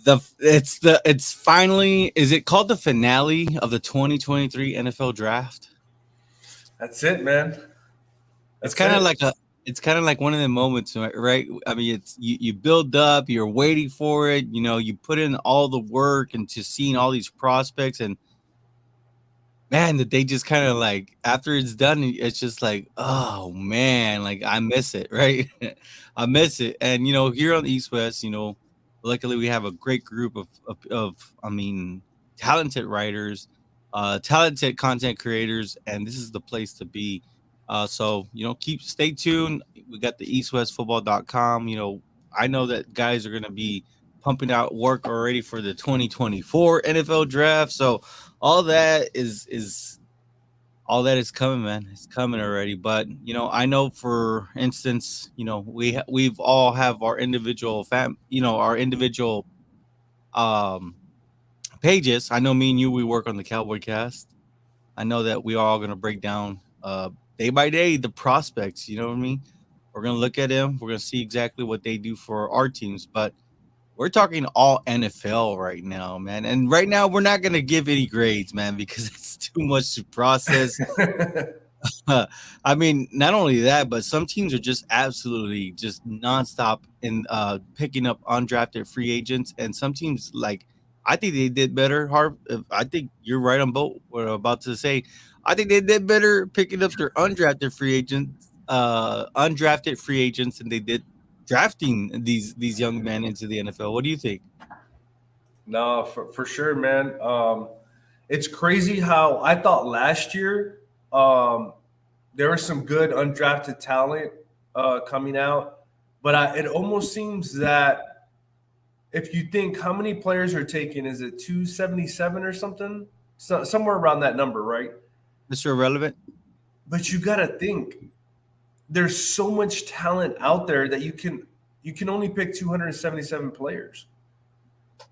it's finally, is it called the finale of the 2023 NFL draft? That's it, man. It's That's kind of it. like one of the moments, right? I mean, it's you build up, you're waiting for it, you put in all the work into seeing all these prospects, and man, that they just kind of like after it's done, it's just like, oh man, like I miss it, right? I miss it. And here on the East West, luckily we have a great group of I mean, talented writers, talented content creators, and this is the place to be. So stay tuned. We got the eastwestfootball.com. I know that guys are gonna be pumping out work already for the 2024 NFL draft. So all that is coming, man. It's coming already. But I know, for instance, we've all have our individual our individual um pages. I know me and you, we work on the Cowboy Cast. I know that we are all gonna break down day by day the prospects. You know what I mean? We're gonna look at them. We're gonna see exactly what they do for our teams. But we're talking all NFL right now, man. And right now, we're not going to give any grades, man, because it's too much to process. I mean, not only that, but some teams are just absolutely just nonstop in picking up undrafted free agents. And some teams, like, I think they did better. I think you're right on both what I'm about to say. I think they did better picking up their undrafted free agents than they did drafting these young men into the NFL. What do you think? No, for sure, man. It's crazy how I thought last year there was some good undrafted talent coming out, but it almost seems that if you think how many players are taken, is it 277 or something? Somewhere around that number, right? Mr. Irrelevant? But you got to think there's so much talent out there that you can only pick 277 players.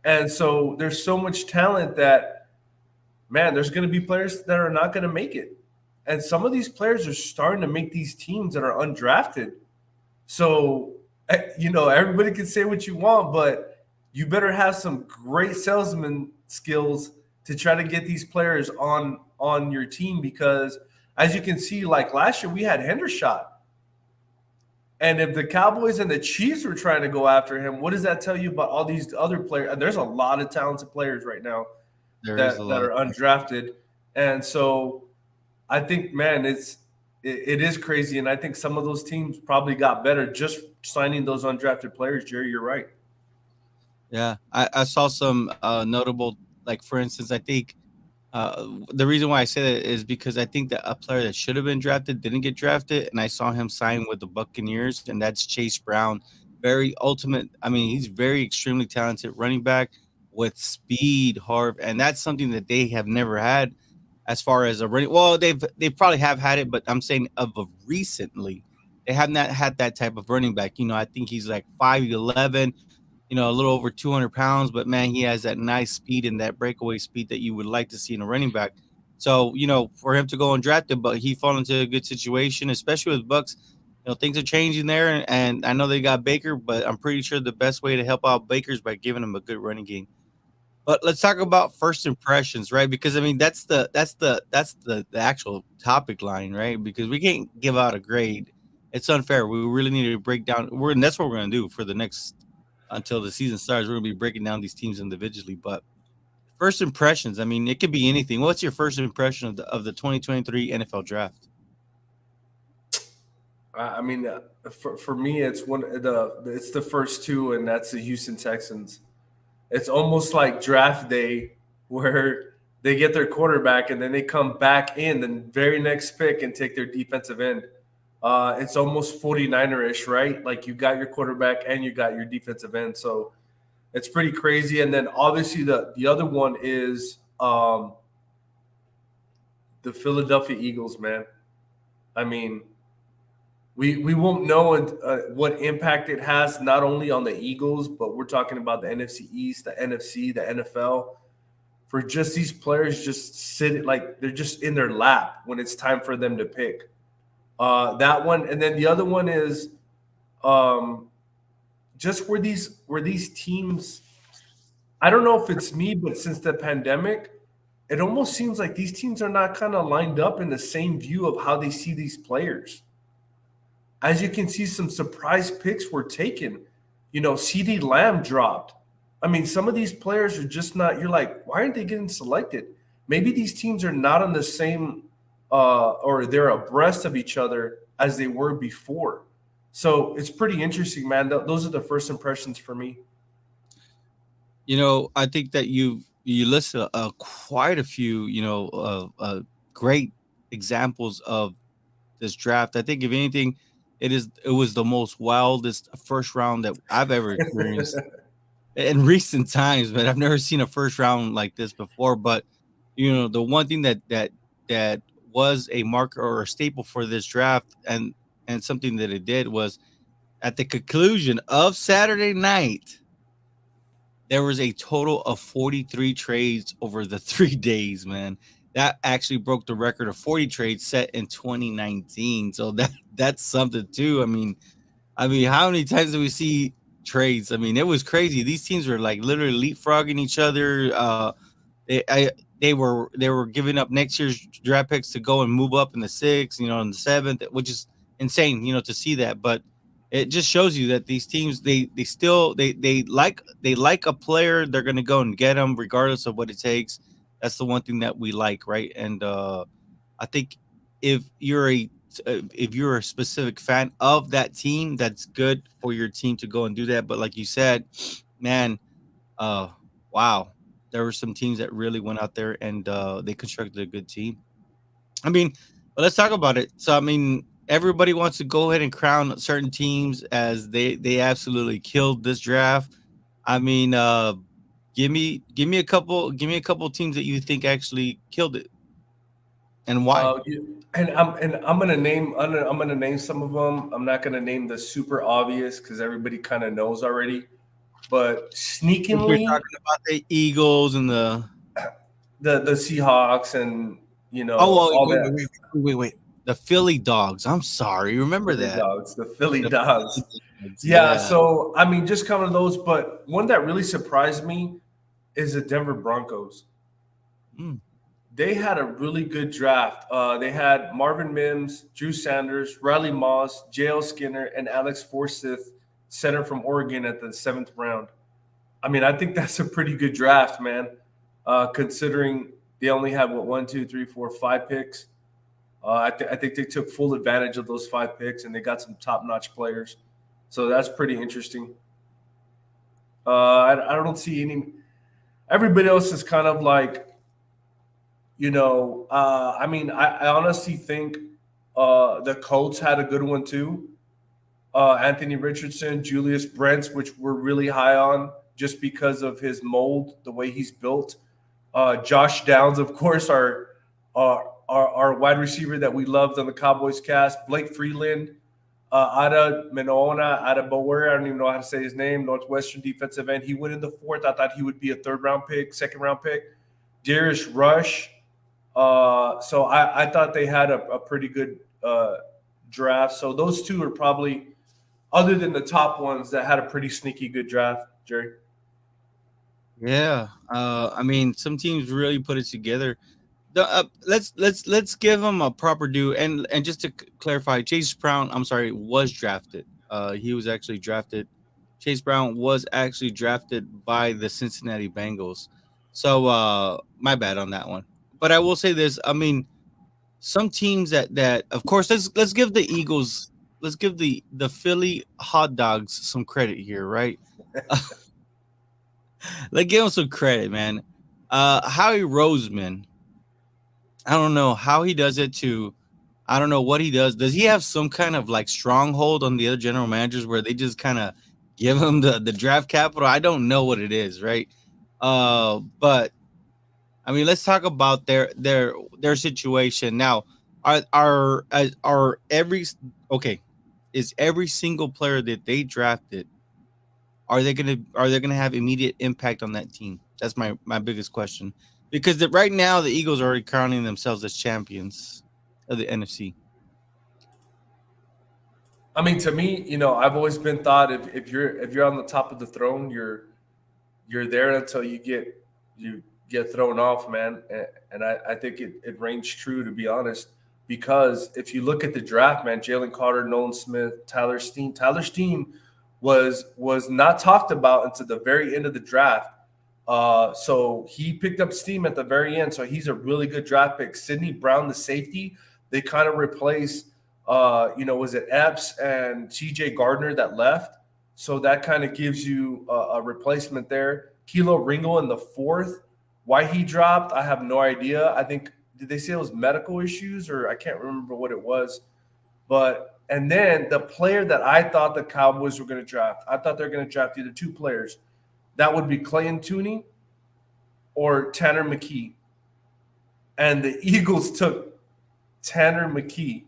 And so there's so much talent that, man, there's going to be players that are not going to make it. And some of these players are starting to make these teams that are undrafted. So, everybody can say what you want, but you better have some great salesman skills to try to get these players on your team, because as you can see, like last year we had Hendershot. And if the Cowboys and the Chiefs were trying to go after him, what does that tell you about all these other players? And there's a lot of talented players right now There is a that lot. are undrafted. And so I think, man, it is crazy. And I think some of those teams probably got better just signing those undrafted players. Jerry, you're right. Yeah, I saw some notable, like for instance, I think the reason why I say that is because I think that a player that should have been drafted didn't get drafted, and I saw him sign with the Buccaneers, and that's Chase Brown. Very ultimate. I mean, he's very extremely talented running back with speed, Harv, and that's something that they have never had as far as a running. Well, they probably have had it, but I'm saying of recently, they have not had that type of running back. I think he's like 5'11", a little over 200 pounds, but man, he has that nice speed and that breakaway speed that you would like to see in a running back. So, for him to go undrafted, but he fell into a good situation, especially with Bucks. Things are changing there, and I know they got Baker, but I'm pretty sure the best way to help out Baker is by giving him a good running game. But let's talk about first impressions, right? Because I mean, that's the actual topic line, right? Because we can't give out a grade. It's unfair. We really need to break down. And that's what we're gonna do for the next until the season starts. We're gonna be breaking down these teams individually. But first impressions, I mean, it could be anything. What's your first impression of the 2023 NFL draft? I mean, for me, it's the first two, and that's the Houston Texans. It's almost like draft day where they get their quarterback and then they come back in the very next pick and take their defensive end. It's almost 49er-ish, right? Like you got your quarterback and you got your defensive end. So it's pretty crazy. And then obviously the other one is the Philadelphia Eagles, man. I mean, we won't know what impact it has not only on the Eagles, but we're talking about the NFC East, the NFC, the NFL, for just these players just sitting like they're just in their lap when it's time for them to pick. That one, and then the other one is just where these teams I don't know if it's me, but since the pandemic, it almost seems like these teams are not kind of lined up in the same view of how they see these players. As you can see, some surprise picks were taken. CD Lamb dropped. I mean, some of these players are just not. You're like, why aren't they getting selected? Maybe these teams are not on the same, or they're abreast of each other as they were before. So it's pretty interesting, man. Those are the first impressions for me. I think that you listed quite a few, great examples of this draft. I think if anything, it was the most wildest first round that I've ever experienced in recent times, but I've never seen a first round like this before. But the one thing that was a marker or a staple for this draft, and something that it did was at the conclusion of Saturday night, there was a total of 43 trades over the 3 days, man. That actually broke the record of 40 trades set in 2019. So that's something too. I mean, how many times do we see trades? I mean, it was crazy. These teams were like literally leapfrogging each other. They were giving up next year's draft picks to go and move up in the sixth, in the seventh, which is insane, to see that. But it just shows you that these teams they like a player, they're gonna go and get him regardless of what it takes. That's the one thing that we like, right? And I think if you're a if you're a specific fan of that team, that's good for your team to go and do that. But like you said, man, uh, wow, there were some teams that really went out there and they constructed a good team. I mean, but let's talk about it. So, I mean, everybody wants to go ahead and crown certain teams as they absolutely killed this draft. I mean, give me a couple teams that you think actually killed it and why. And I'm gonna name some of them. I'm not gonna name the super obvious because everybody kind of knows already. But If we're sneakingly, talking about the Eagles and the the Seahawks and oh well, all wait, that. wait, wait, wait, wait, the Philly Dogs. I'm sorry, remember Philly that? Dogs, the Philly The Dogs. Philly Dogs, Yeah, yeah. so I mean, just coming to those, but one that really surprised me is the Denver Broncos. Mm. They had a really good draft. They had Marvin Mims, Drew Sanders, Riley Moss, J.L. Skinner, and Alex Forsyth, center from Oregon at the seventh round. I mean, I think that's a pretty good draft, man. Considering they only had what 1, 2, 3, 4, 5 picks. I think they took full advantage of those 5 picks, and they got some top-notch players. So that's pretty interesting. I don't see any. Everybody else is kind of like, I mean, I honestly think the Colts had a good one too. Anthony Richardson, Julius Brents, which we're really high on just because of his mold, the way he's built. Josh Downs, of course, our wide receiver that we loved on the Cowboys cast. Blake Freeland, Ada Menona, Ada Bower, I don't even know how to say his name, Northwestern defensive end. He went in the fourth. I thought he would be a third round pick, second round pick. Darius Rush. So I thought they had a pretty good draft. So those two are probably, other than the top ones, that had a pretty sneaky good draft, Jerry. Yeah, I mean, some teams really put it together. Let's give him a proper due. And just to clarify, Chase Brown, I'm sorry, was drafted. He was actually drafted. Chase Brown was actually drafted by the Cincinnati Bengals. So my bad on that one. But I will say this. I mean, some teams that of course let's give the Eagles, let's give the Philly Hot Dogs some credit here, right? Let's give them some credit, man. Howie Roseman, I don't know how he does it to. I don't know what he does. Does he have some kind of like stronghold on the other general managers where they just kind of give him the draft capital? I don't know what it is, right? But I mean, let's talk about their situation now. Are every okay? Is every single player that they drafted, are they gonna have immediate impact on that team? That's my biggest question. Because right now the Eagles are already crowning themselves as champions of the NFC. I mean, to me, I've always been thought if you're on the top of the throne, you're there until you get thrown off, man. And I think it reigns true, to be honest, because if you look at the draft, man, Jalen Carter, Nolan Smith, Tyler Steen was not talked about until the very end of the draft. So he picked up steam at the very end. So he's a really good draft pick. Sidney Brown, the safety, they kind of replaced, was it Epps and CJ Gardner that left? So that kind of gives you a replacement there. Kilo Ringo in the fourth. Why he dropped, I have no idea. I think, did they say it was medical issues, or I can't remember what it was. And then the player that I thought the Cowboys were going to draft, I thought they were going to draft either two players. That would be Clayton Tooney or Tanner McKee. And the Eagles took Tanner McKee,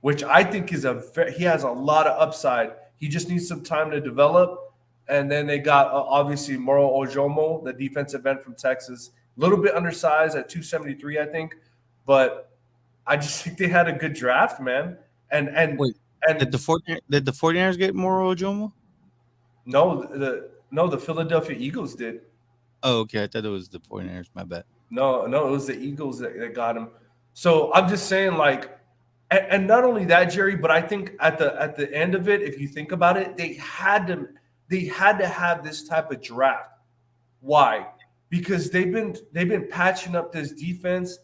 which I think he has a lot of upside. He just needs some time to develop. And then they got obviously Moro Ojomo, the defensive end from Texas, a little bit undersized at 273, I think. But I just think they had a good draft, man. And Wait, did the 49ers get Moro Ojomo? No, the Philadelphia Eagles did. Oh, okay. I thought it was the 49ers. My bad. No, it was the Eagles that got him. So I'm just saying, like, and not only that, Jerry, but I think at the end of it, if you think about it, they had to have this type of draft. Why? Because they've been patching up this defense.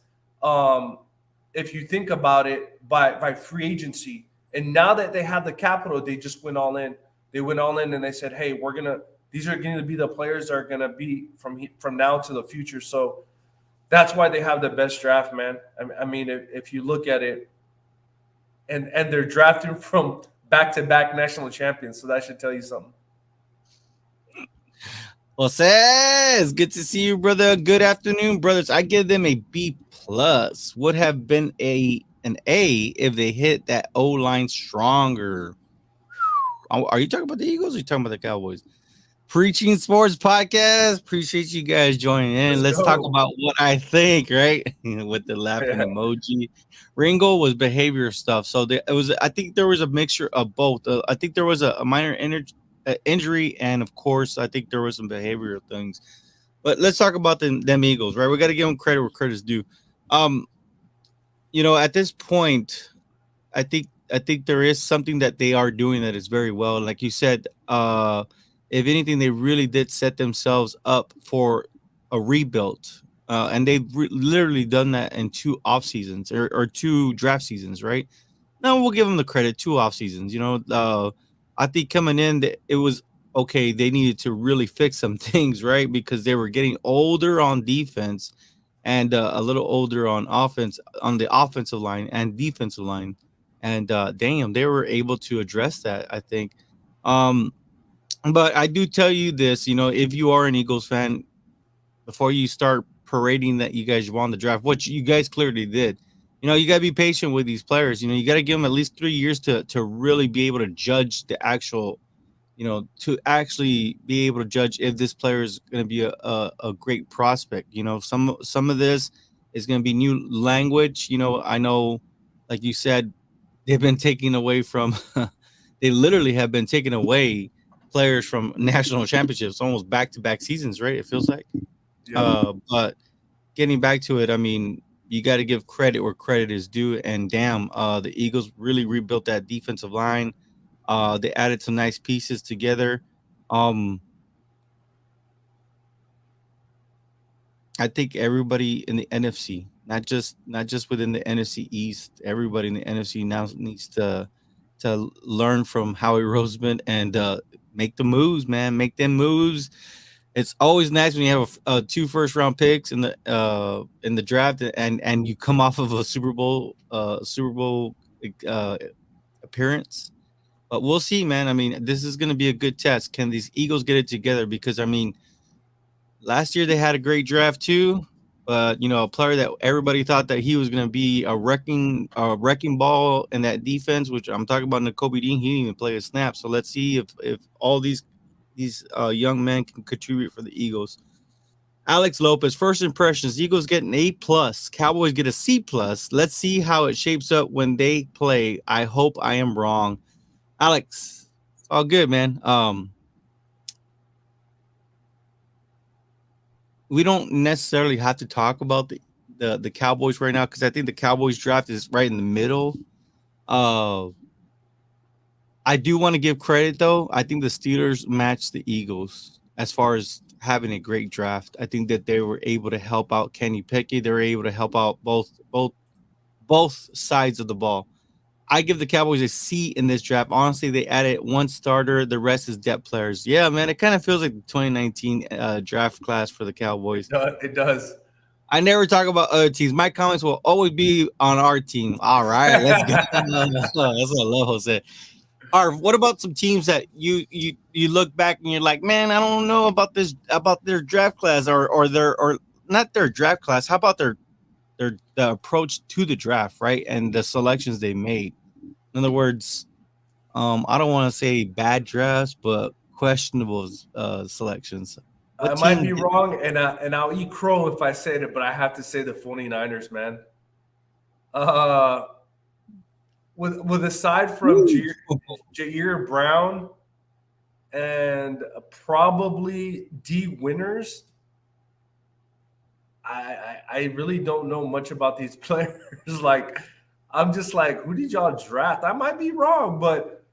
If you think about it, by free agency, and now that they have the capital, they just went all in. They went all in and they said, "Hey, these are going to be the players that are going to be from now to the future." So that's why they have the best draft, man. I mean, if you look at it, and they're drafting from back-to-back national champions, so that should tell you something. Well, says good to see you, brother. Good afternoon, brothers. I give them a B plus. Would have been an A if they hit that O line stronger. Are you talking about the Eagles or are you talking about the Cowboys? Preaching Sports Podcast. Appreciate you guys joining in. Let's talk about what I think, right? With the laughing emoji. Ringo was behavior stuff. So I think there was a mixture of both. I think there was a minor injury, and of course, I think there was some behavioral things. But let's talk about them Eagles, right? We got to give them credit where credit's due. At this point, I think there is something that they are doing that is very well. Like you said, if anything, they really did set themselves up for a rebuild. And they've literally done that in 2 off seasons or 2 draft seasons, right? No, we'll give them the credit, 2 off seasons. I think coming in, it was okay. They needed to really fix some things, right? Because they were getting older on defense and a little older on offense, on the offensive line and defensive line. And damn, they were able to address that, I think. But I do tell you this, if you are an Eagles fan, before you start parading that you guys won the draft, which you guys clearly did, you got to be patient with these players. You got to give them at least 3 years to really be able to judge the actual, to actually be able to judge if this player is going to be a great prospect. Some of this is going to be new language. I know, like you said, they've been taking away from they literally have been taking away players from national championships, almost back-to-back seasons, right? It feels like. Yeah. But getting back to it, I mean, you got to give credit where credit is due. And damn, the Eagles really rebuilt that defensive line. They added some nice pieces together. I think everybody in the NFC, not just within the NFC East, everybody in the NFC now needs to learn from Howie Roseman and make the moves, man. Make them moves. It's always nice when you have 2 first-round picks in the draft and you come off of a Super Bowl appearance. But we'll see, man. I mean, this is going to be a good test. Can these Eagles get it together? Because, I mean, last year they had a great draft too, but, a player that everybody thought that he was going to be a wrecking ball in that defense, which I'm talking about Nakobe Dean, he didn't even play a snap. So let's see if all these young men can contribute for the Eagles. Alex Lopez, first impressions, Eagles get an A+, Cowboys get a C+. Let's see how it shapes up when they play. I hope I am wrong. Alex, it's all good, man. we don't necessarily have to talk about the Cowboys right now because I think the Cowboys draft is right in the middle. Uh, I do want to give credit though. I think the Steelers matched the Eagles as far as having a great draft. I think that they were able to help out Kenny Pickett. They were able to help out both sides of the ball. I give the Cowboys a C in this draft. Honestly, they added one starter. The rest is depth players. Yeah, man, it kind of feels like the 2019 draft class for the Cowboys. It does. I never talk about other teams. My comments will always be on our team. All right, let's go. That's what I love, Jose. Or what about some teams that you look back and you're like, man, I don't know about their draft class or not their draft class. How about the approach to the draft, right? And the selections they made. In other words, I don't want to say bad drafts, but questionable selections. I What might team be wrong, and I'll eat crow if I say it, but I have to say the 49ers, man. Uh, with aside from Jair Brown and probably D Winners, I really don't know much about these players. Like, I'm just like, who did y'all draft? I might be wrong, but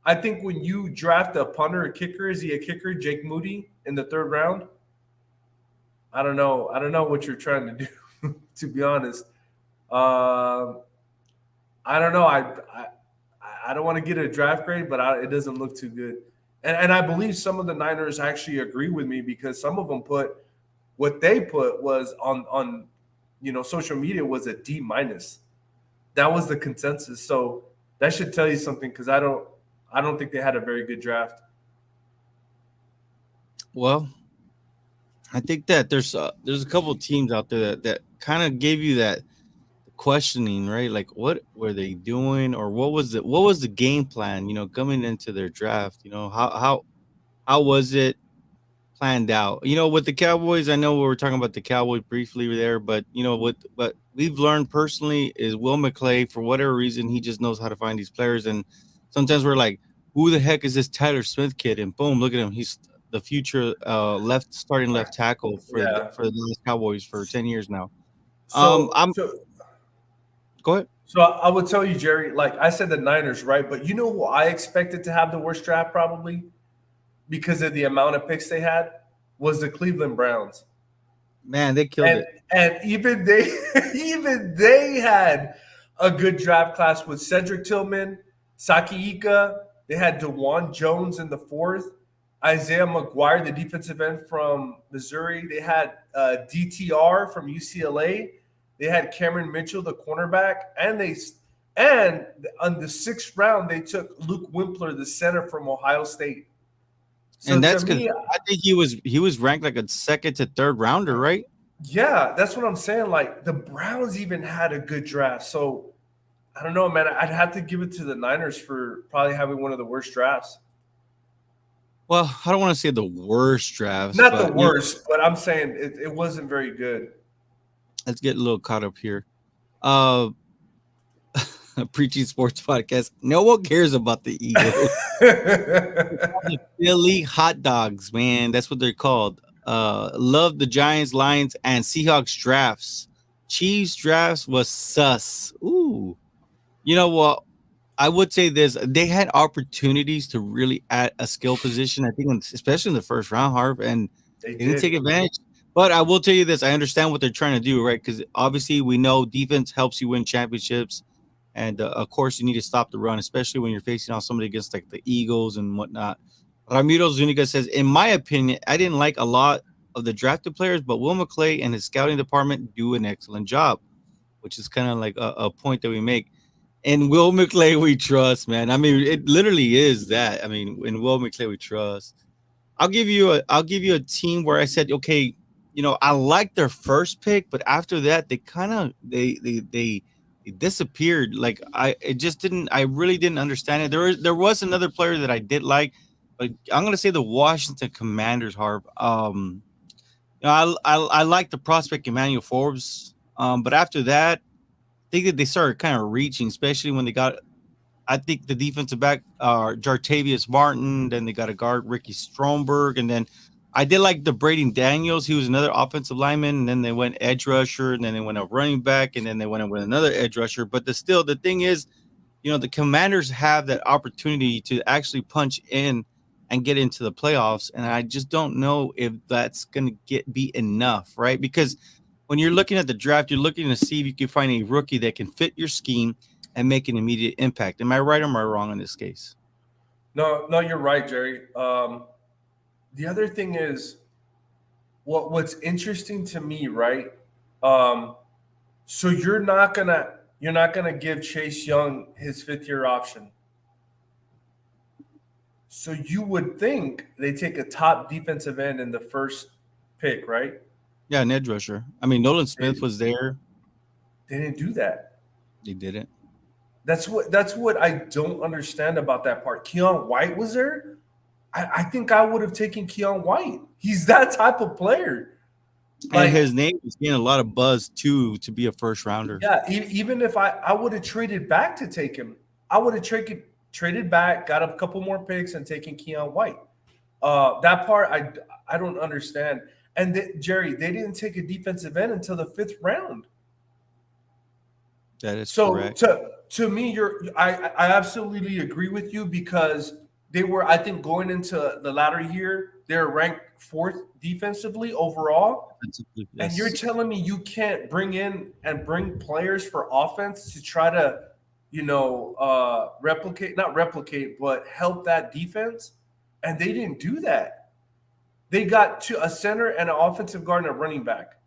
I think when you draft a punter, a kicker, is he a kicker? Jake Moody in the third round. I don't know. I don't know what you're trying to do, to be honest. Uh, I don't know. I don't want to get a draft grade, but it doesn't look too good. And I believe some of the Niners actually agree with me because some of them put what they put was on social media was a D minus. That was the consensus. So that should tell you something because I don't think they had a very good draft. Well, I think that there's a couple of teams out there that kind of gave you that questioning, right? Like, what were they doing, or what was the game plan? Coming into their draft. How was it planned out? With the Cowboys, I know we were talking about the Cowboys briefly there, but what we've learned personally is Will McClay, for whatever reason, he just knows how to find these players, and sometimes we're like, who the heck is this Tyler Smith kid? And boom, look at him. He's the future starting left tackle Yeah. for the Dallas Cowboys for 10 years now. So I'm so Go ahead. so I would tell you, Jerry, like I said the Niners, right? But you know who I expected to have the worst draft probably because of the amount of picks they had was the Cleveland Browns. Man, they killed And it. and even they even they had a good draft class with Cedric Tillman, Saki Ika. They had DeJuan Jones in the fourth, Isaiah McGuire, the defensive end from Missouri. They had DTR from UCLA. They had Cameron Mitchell, the cornerback, and on the sixth round they took Luke Wimpler, the center from Ohio State. So And to that's because me, I think he was ranked like a second to third rounder, right? yeah, that's what I'm saying. Like the Browns even had a good draft. So I don't know, man. I'd have to give it to the Niners for probably having one of the worst drafts. Well, I don't want to say the worst drafts, Not the but worst, but I'm saying it wasn't very good. let's get a little caught up here. Uh Preaching Sports Podcast. No one cares about the Eagles. The Philly hot dogs, man. That's what they're called. Love the Giants, Lions, and Seahawks drafts. Chiefs drafts was sus. Ooh. You know what? I would say this: they had opportunities to really add a skill position. I think, especially in the first round, Harv, and They they didn't take did. advantage. But I will tell you this: I understand what they're trying to do, right? Because obviously, we know defense helps you win championships, and of course, you need to stop the run, especially when you're facing off somebody against like the Eagles and whatnot. Ramiro Zuniga says, in my opinion, I didn't like a lot of the drafted players, but Will McClay and his scouting department do an excellent job, which is kind of like a point that we make. And Will McClay, we trust, man. I mean, it literally is that. I mean, in Will McClay, we trust. I'll give you a team where I said, okay, I like their first pick, but after that, they kind of they disappeared. Like it just didn't. I really didn't understand it. There was another player that I did like, but I'm gonna say the Washington Commanders. Harp. I like the prospect Emmanuel Forbes. But after that, I think that they started kind of reaching, especially when they got. I think the defensive back, Jartavius Martin. Then they got a guard, Ricky Stromberg, and then I did like the Braden Daniels. He was another offensive lineman, and then they went edge rusher, and then they went a running back, and then they went with another edge rusher. But the thing is, the Commanders have that opportunity to actually punch in and get into the playoffs, and I just don't know if that's going to be enough, right? Because when you're looking at the draft, you're looking to see if you can find a rookie that can fit your scheme and make an immediate impact. Am I right or am I wrong in this case? No, you're right, Jerry. The other thing is what's interesting to me, right? So you're not gonna give Chase Young his 5th-year option. So you would think they take a top defensive end in the first pick, right? Yeah, an edge rusher. I mean, Nolan Smith was there. They didn't do that. They didn't. That's what I don't understand about that part. Keon White was there. I think I would have taken Keon White. He's that type of player. And his name is getting a lot of buzz too to be a first rounder. Yeah, even if I would have traded back to take him, I would have traded back, got a couple more picks, and taken Keon White. That part I don't understand. And Jerry, they didn't take a defensive end until the 5th round. That is correct. To me, I absolutely agree with you because they were, I think, going into the latter year, they're ranked 4th defensively overall. Yes. And you're telling me you can't bring players for offense to try to, not replicate, but help that defense. And they didn't do that. They got to a center and an offensive guard and a running back.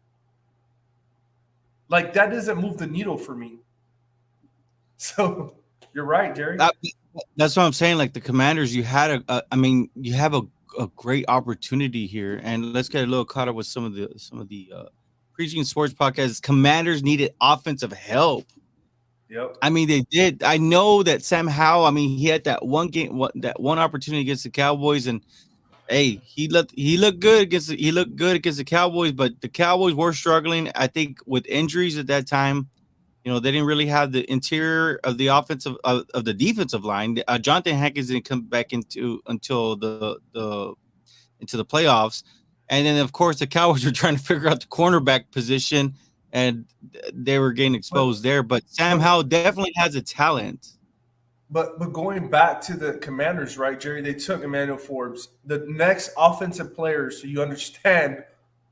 Like, that doesn't move the needle for me. So you're right, Jerry. That's what I'm saying. Like the Commanders, you have a great opportunity here, and let's get a little caught up with some of the Preaching Sports podcasts. Commanders needed offensive help. Yep. I mean, they did. I know that Sam Howell. I mean, he had that one game, that one opportunity against the Cowboys, and hey, he looked good against the Cowboys, but the Cowboys were struggling. I think with injuries at that time. They didn't really have the interior of the offensive of the defensive line. Jonathan Hankins didn't come back until the playoffs, and then of course the Cowboys were trying to figure out the cornerback position, and they were getting exposed there. But Sam Howell definitely has a talent. But going back to the Commanders, right, Jerry? They took Emmanuel Forbes, the next offensive player, so you understand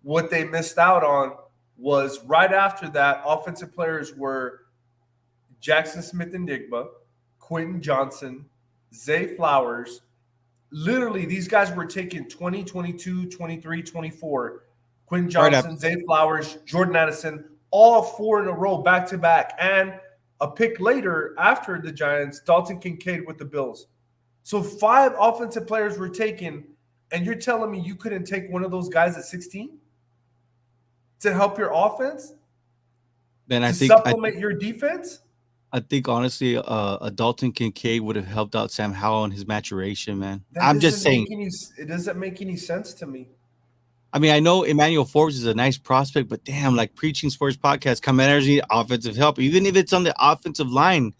what they missed out on. Was right after that, offensive players were Jackson Smith-Njigba, Quentin Johnson, Zay Flowers. Literally, these guys were taken 20, 22, 23, 24. Quentin Johnson, Zay Flowers, Jordan Addison, all 4 in a row, back-to-back. And a pick later, after the Giants, Dalton Kincaid with the Bills. So 5 offensive players were taken, and you're telling me you couldn't take one of those guys at 16? To help your offense? Then I think supplement your defense? I think honestly, a Dalton Kincaid would have helped out Sam Howell in his maturation, man. I'm just saying it doesn't make any sense to me. I mean, I know Emmanuel Forbes is a nice prospect, but damn, like Preaching Sports podcast, Commanders need offensive help, even if it's on the offensive line.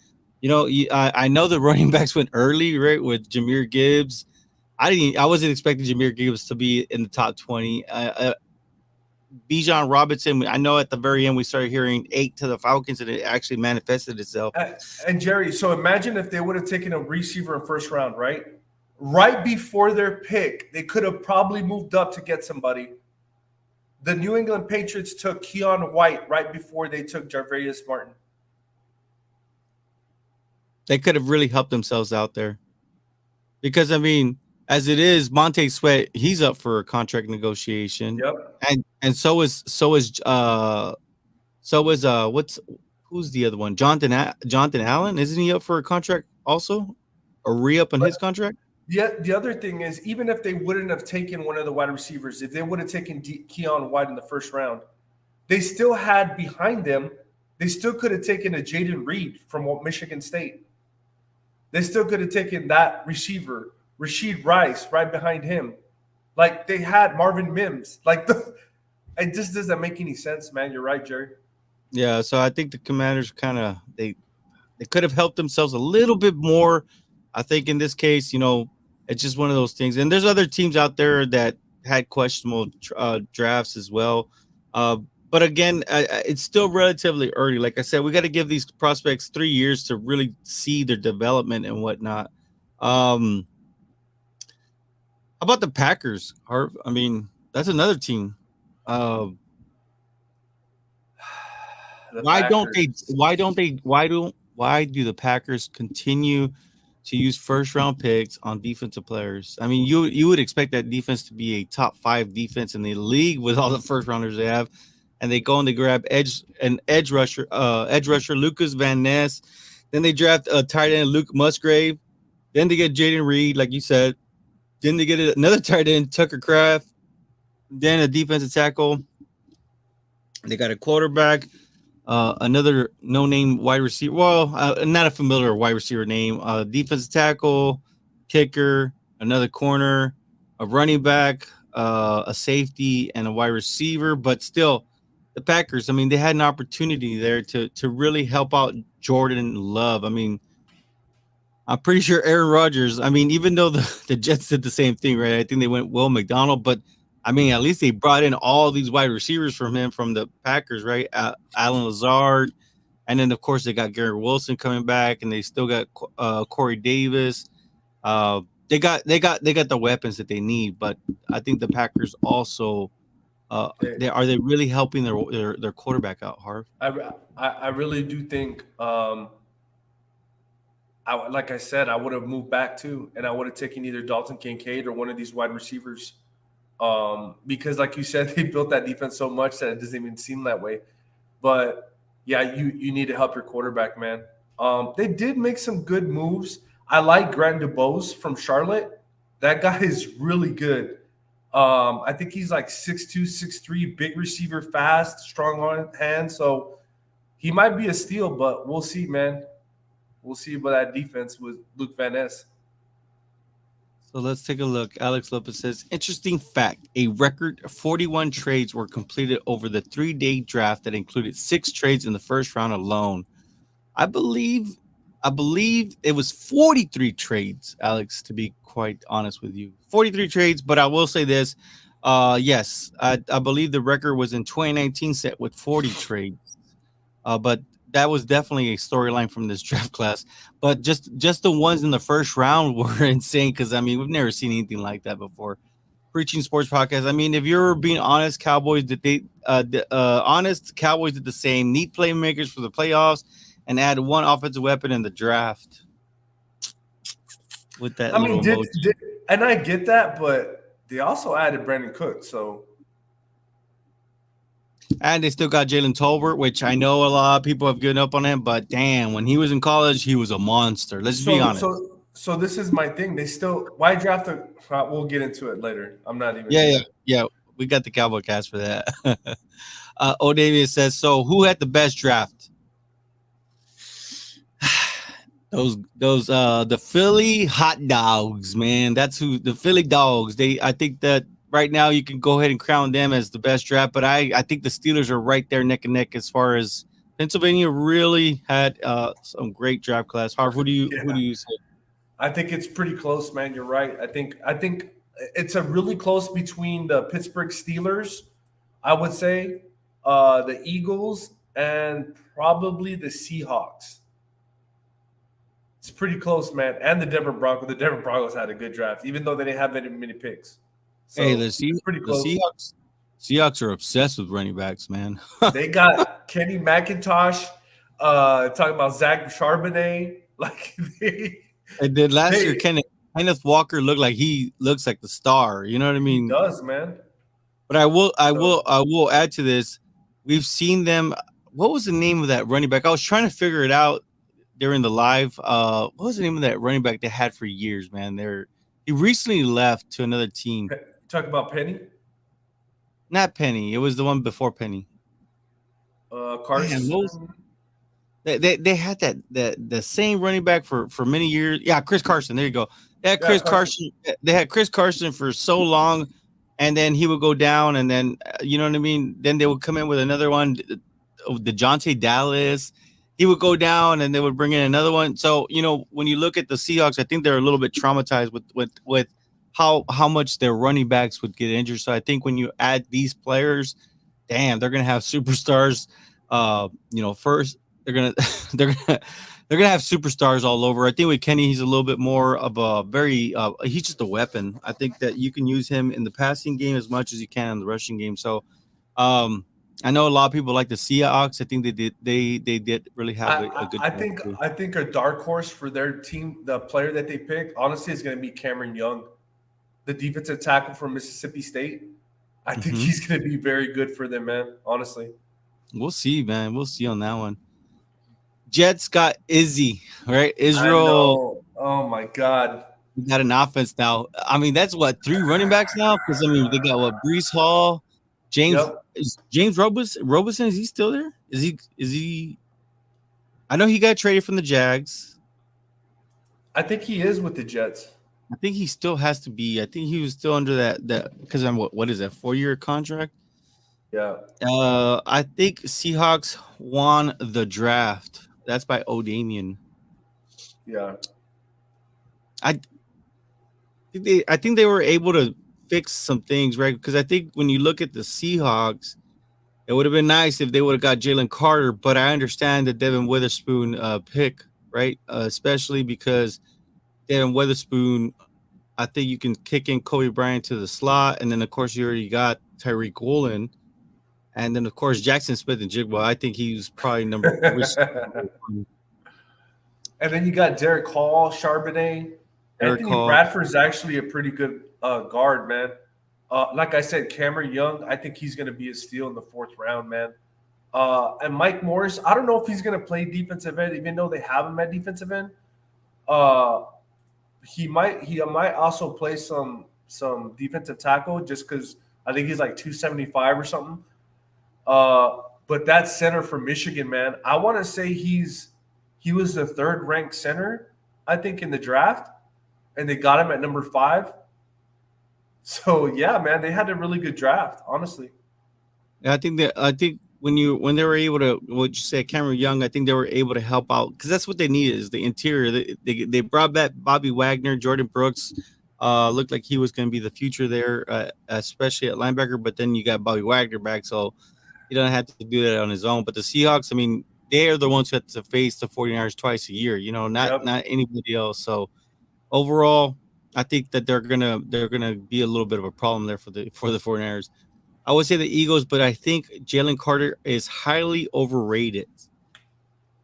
I know the running backs went early, right, with Jahmyr Gibbs. I wasn't expecting Jahmyr Gibbs to be in the top 20. Bijan Robinson, I know at the very end we started hearing 8 to the Falcons, and it actually manifested itself. And Jerry, so imagine if they would have taken a receiver in first round, right? Right before their pick, they could have probably moved up to get somebody. The New England Patriots took Keon White right before they took Jarvarius Martin. They could have really helped themselves out there. Because, I mean, as it is, Montez Sweat, he's up for a contract negotiation. Yep. And so is who's the other one? Jonathan Allen, isn't he up for a contract also? A re-up on his contract? Yeah, the other thing is, even if they wouldn't have taken one of the wide receivers, if they would have taken Keon White in the first round, they still had behind them, they still could have taken a Jaden Reed from Michigan State. They still could have taken that receiver, Rashid Rice, right behind him. Like, they had Marvin Mims. Like, it just doesn't make any sense, man. You're right, Jerry. Yeah, so I think the Commanders kind of they could have helped themselves a little bit more. I think in this case, it's just one of those things. And there's other teams out there that had questionable drafts as well. But again, it's still relatively early. Like I said, we got to give these prospects 3 years to really see their development and whatnot. How about the Packers, Harv? I mean, that's another team. Uh, The why don't they? Packers. Why don't they? Why do the Packers continue to use first round picks on defensive players? I mean, you would expect that defense to be a top 5 defense in the league with all the first rounders they have, and they go and they grab edge rusher Lucas Van Ness. Then they draft a tight end Luke Musgrave. Then they get Jaden Reed, like you said. Then they get another tight end Tucker Kraft. Then a defensive tackle. They got a quarterback. Another no-name wide receiver. Well, not a familiar wide receiver name. Defensive tackle, kicker, another corner, a running back, a safety, and a wide receiver. But still, the Packers. I mean, they had an opportunity there to really help out Jordan Love. I mean, I'm pretty sure Aaron Rodgers. I mean, even though the Jets did the same thing, right? I think they went Will McDonald, but I mean, at least they brought in all these wide receivers from him from the Packers, right? Alan Lazard, and then of course they got Garrett Wilson coming back, and they still got Corey Davis. They got the weapons that they need, but I think the Packers also they really helping their quarterback out, Harv? I really do think like I said, I would have moved back too, and I would have taken either Dalton Kincaid or one of these wide receivers. Because like you said, they built that defense so much that it doesn't even seem that way. But yeah, you need to help your quarterback, man. They did make some good moves. I like Grant DuBose from Charlotte. That guy is really good. I think he's like 6'2", 6'3", big receiver, fast, strong on hand. So he might be a steal, but we'll see, man. We'll see about that defense with Luke Van Ness. So let's take a look. Alex Lopez says, interesting fact, a record 41 trades were completed over the 3-day draft that included 6 trades in the first round alone. I believe it was 43 trades, Alex, to be quite honest with you. 43 trades, but I will say this. Yes, I believe the record was in 2019 set with 40 trades. But that was definitely a storyline from this draft class. But just the ones in the first round were insane because, I mean, we've never seen anything like that before. Preaching Sports Podcast. I mean, if you're being honest, Cowboys did Cowboys did the same. Need playmakers for the playoffs and add one offensive weapon in the draft. With that, I mean, and I get that, but they also added Brandon Cook, so. And they still got Jalen Tolbert, which I know a lot of people have given up on him, but damn, when he was in college, he was a monster. Let's be honest. So this is my thing. They still why draft a? We'll get into it later. I'm not even. Yeah. We got the Cowboy cast for that. O'Davia says, so who had the best draft? Those the Philly hot dogs, man. That's who the Philly dogs. I think that right now you can go ahead and crown them as the best draft, but I think the Steelers are right there neck and neck as far as Pennsylvania really had some great draft class. Harv, who do you say? I think it's pretty close, man. You're right. I think it's a really close between the Pittsburgh Steelers, I would say, the Eagles, and probably the Seahawks. It's pretty close, man. And the Denver Broncos. The Denver Broncos had a good draft, even though they didn't have many picks. So hey, the Seahawks are obsessed with running backs, man. They got Kenny McIntosh, talking about Zach Charbonnet. Like they did last year. Kenneth Walker looks like the star. You know what I mean? He does, man. But I will add to this. We've seen them. What was the name of that running back? I was trying to figure it out during the live. What was the name of that running back they had for years, man? He recently left to another team. Talk about Penny? Not Penny. It was the one before Penny. Carson. They had the same running back for many years. Yeah, Chris Carson. There you go. They had Chris Carson. They had Chris Carson for so long, and then he would go down, and then you know what I mean. Then they would come in with another one, DeJounte Dallas. He would go down, and they would bring in another one. So you know, when you look at the Seahawks, I think they're a little bit traumatized with how much their running backs would get injured. So I think when you add these players, damn, they're gonna have superstars. First they're gonna they're gonna have superstars all over. I think with Kenny, he's a little bit more of a very he's just a weapon. I think that you can use him in the passing game as much as you can in the rushing game. So um I know a lot of people like the Seahawks. I think they did really have a good I draft think too. I think a dark horse for their team, the player that they pick, honestly, is going to be Cameron Young, the defensive tackle from Mississippi State. I think Hmm. he's going to be very good for them, man. Honestly, We'll see, man. We'll see on that one. Jets got Izzy, right? I Israel know. Oh my God. got an offense now. I mean, that's what, three running backs now? Because I mean, they got what, Brees Hall, Yep. James Roberson. Is he still there? Is he? I know he got traded from the Jags. I think he is with the Jets. I think he still has to be. I think he was still under that because I'm what is that, 4-year contract? Yeah. I think Seahawks won the draft. That's by O'Damian. Yeah. I I think they were able to fix some things, right? Because I think when you look at the Seahawks, it would have been nice if they would have got Jalen Carter, but I understand the Devin Witherspoon pick, right? Especially because Devin Witherspoon, I think you can kick in Kobe Bryant to the slot, and then of course you already got Tyreek Woolen, and then of course Jackson Smith and Jigba. I think he was probably number one. And then you got Derek Hall, Charbonnet. Eric Anthony Hall. Bradford's actually a pretty good guard, man. Like I said, Cameron Young, I think he's going to be a steal in the fourth round, man. And Mike Morris, I don't know if he's going to play defensive end, even though they have him at defensive end. Uh, he might also play some defensive tackle just because I think he's like 275 or something. But that center for Michigan, man, I want to say he was the third ranked center, I think, in the draft, and they got him at number 5. So yeah, man, they had a really good draft, honestly. Yeah, I think when they were able to, what you say, Cameron Young, I think they were able to help out because that's what they needed is the interior. They brought back Bobby Wagner, Jordan Brooks. Looked like he was going to be the future there, especially at linebacker. But then you got Bobby Wagner back, so he doesn't have to do that on his own. But the Seahawks, I mean, they are the ones who have to face the 49ers twice a year. Yep. Not anybody else. So overall, I think that they're gonna be a little bit of a problem there for the 49ers. I would say the Eagles, but I think Jalen Carter is highly overrated.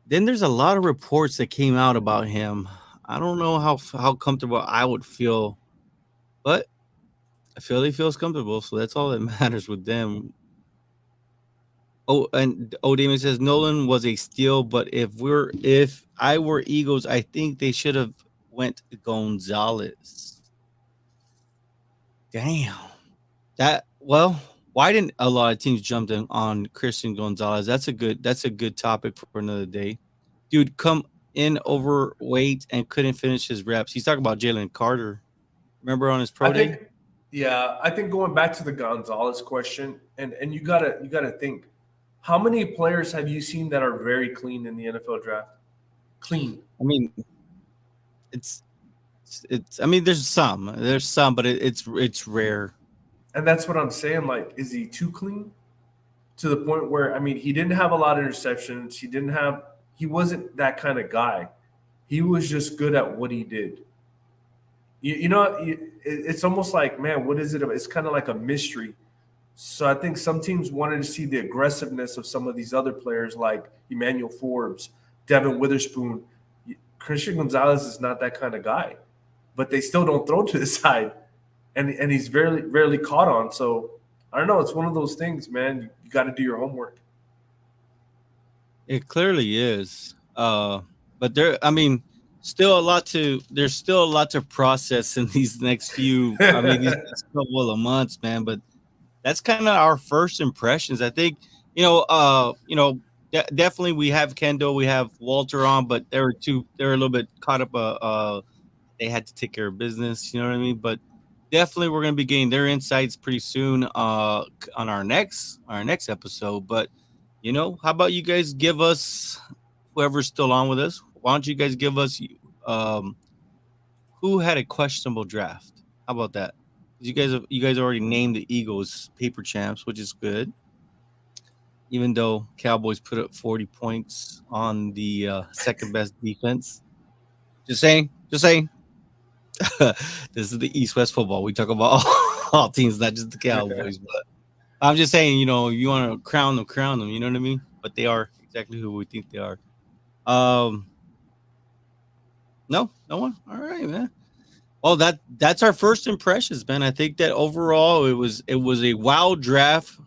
Then there's a lot of reports that came out about him. I don't know how comfortable I would feel, but I feel he feels comfortable, so that's all that matters with them. Oh, and Damon says Nolan was a steal, but if I were Eagles, I think they should have went Gonzalez. Damn. That well, why didn't a lot of teams jump in on Christian Gonzalez? That's a good topic for another day. Dude, come in overweight and couldn't finish his reps. He's talking about Jalen Carter. Remember on his I pro day? think, yeah, I think going back to the Gonzalez question, and you gotta think, how many players have you seen that are very clean in the NFL draft? Clean. I mean, it's I mean, there's some, but it's rare. And that's what I'm saying. Like, is he too clean to the point where, I mean, he didn't have a lot of interceptions. He wasn't that kind of guy. He was just good at what he did. It's almost like, man, what is it? It's kind of like a mystery. So I think some teams wanted to see the aggressiveness of some of these other players like Emmanuel Forbes, Devin Witherspoon. Christian Gonzalez is not that kind of guy, but they still don't throw to the side, and he's very rarely caught on. So I don't know. It's one of those things, man. You got to do your homework. It clearly is. But I mean, there's still a lot to process in these next these next couple of months, man. But that's kind of our first impressions. I think, definitely we have Kendall, we have Walter on, but they're a little bit caught up. They had to take care of business, you know what I mean? But definitely we're going to be getting their insights pretty soon on our next episode. But how about you guys give us, whoever's still on with us, why don't you guys give us who had a questionable draft? How about that? You guys already named the Eagles paper champs, which is good. Even though Cowboys put up 40 points on the second best defense. Just saying. Just saying. This is the East West football. We talk about all teams, not just the Cowboys. But I'm just saying, you want to crown them. You know what I mean? But they are exactly who we think they are. No one. All right, man. Well, that's our first impressions, man. I think that overall it was a wild draft.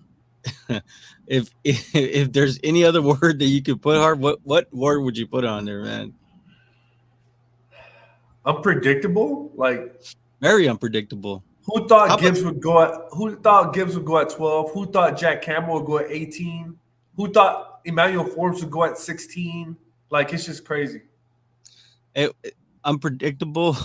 if there's any other word that you could put, Hard, what word would you put on there, man? Unpredictable, like very unpredictable. Who thought Gibbs would go at 12? Who thought Jack Campbell would go at 18? Who thought Emmanuel Forbes would go at 16? Like, it's just crazy. Unpredictable,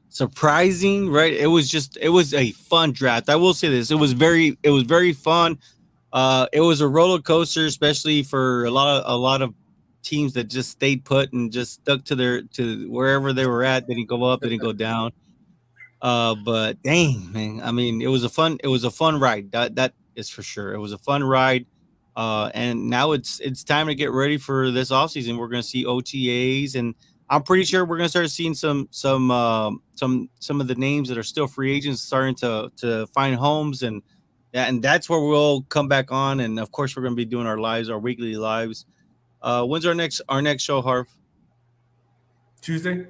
surprising, right? It was a fun draft. I will say this. It was very fun. It was a roller coaster, especially for a lot of teams that just stayed put and just stuck to wherever they were at. They didn't go up, they didn't go down. But dang, man, I mean, it was a fun ride. That is for sure. It was a fun ride. And now it's time to get ready for this offseason. We're going to see OTAs, and I'm pretty sure we're going to start seeing some of the names that are still free agents starting to find homes, and that's where we'll come back on. And of course, we're going to be doing our weekly lives. When's our next show, Harv? Tuesday.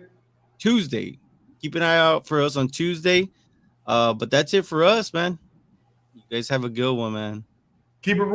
Keep an eye out for us on Tuesday. But that's it for us, man. You guys have a good one, man. Keep it real.